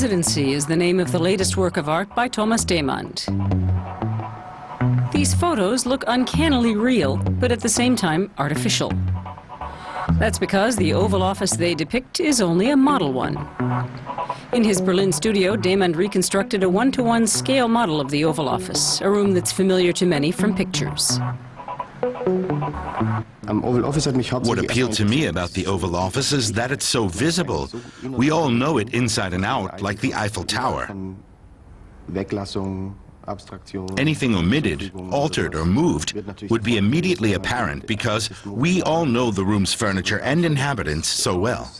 Presidency is the name of the latest work of art by Thomas Demand. These photos look uncannily real, but at the same time artificial. That's because the Oval Office they depict is only a model one. In his Berlin studio, Demand reconstructed a one-to-one scale model of the Oval Office, a room that's familiar to many from pictures. What appealed to me about the Oval Office is that it's so visible. We all know it inside and out, like the Eiffel Tower. Anything omitted, altered, or moved would be immediately apparent because we all know the room's furniture and inhabitants so well.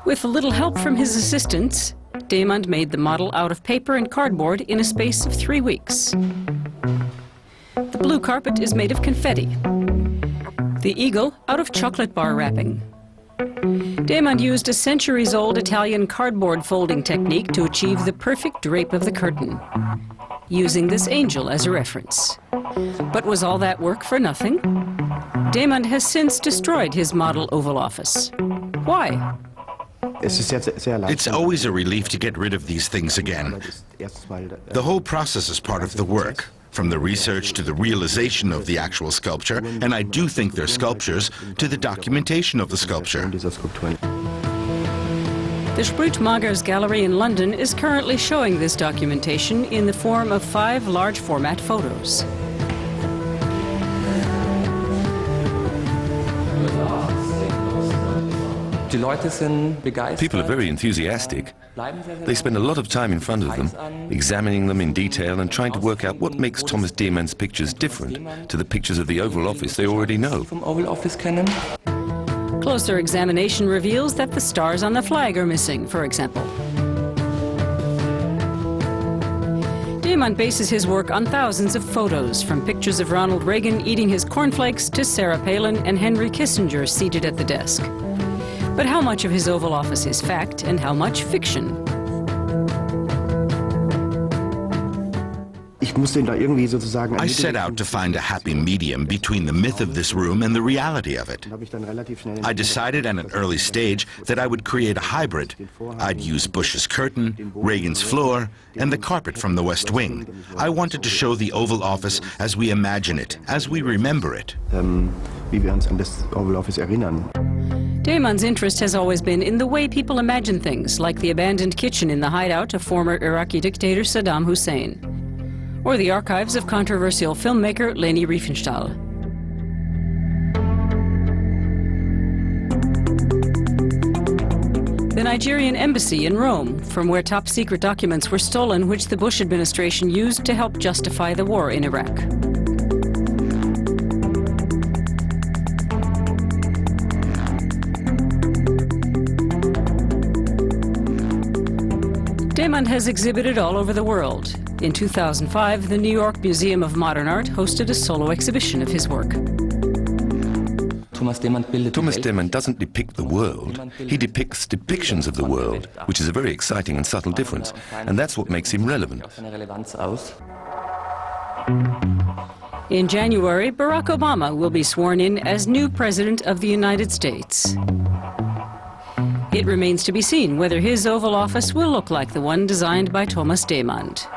With a little help from his assistants, Demand made the model out of paper and cardboard in a space of 3 weeks. The blue carpet is made of confetti. The eagle out of chocolate bar wrapping. Demand used a centuries-old Italian cardboard folding technique to achieve the perfect drape of the curtain, using this angel as a reference. But was all that work for nothing? Demand has since destroyed his model Oval Office. Why? It's always a relief to get rid of these things again. The whole process is part of the work, from the research to the realization of the actual sculpture, and I do think they're sculptures, to the documentation of the sculpture. The Spruit-Magers Gallery in London is currently showing this documentation in the form of 5 large-format photos. People are very enthusiastic. They spend a lot of time in front of them, examining them in detail and trying to work out what makes Thomas Demand pictures different to the pictures of the Oval Office they already know. Closer examination reveals that the stars on the flag are missing, for example. Demand bases his work on thousands of photos, from pictures of Ronald Reagan eating his cornflakes to Sarah Palin and Henry Kissinger seated at the desk. But how much of his Oval Office is fact and how much fiction? I set out to find a happy medium between the myth of this room and the reality of it. I decided at an early stage that I would create a hybrid. I'd use Bush's curtain, Reagan's floor, and the carpet from the West Wing. I wanted to show the Oval Office as we imagine it, as we remember it. Damand's interest has always been in the way people imagine things, like the abandoned kitchen in the hideout of former Iraqi dictator Saddam Hussein, or the archives of controversial filmmaker Leni Riefenstahl. The Nigerian embassy in Rome, from where top-secret documents were stolen which the Bush administration used to help justify the war in Iraq. Demand has exhibited all over the world. In 2005, the New York Museum of Modern Art hosted a solo exhibition of his work. Thomas Demand doesn't depict the world, he depicts depictions of the world, which is a very exciting and subtle difference, and that's what makes him relevant. In January, Barack Obama will be sworn in as new President of the United States. It remains to be seen whether his Oval Office will look like the one designed by Thomas Demand.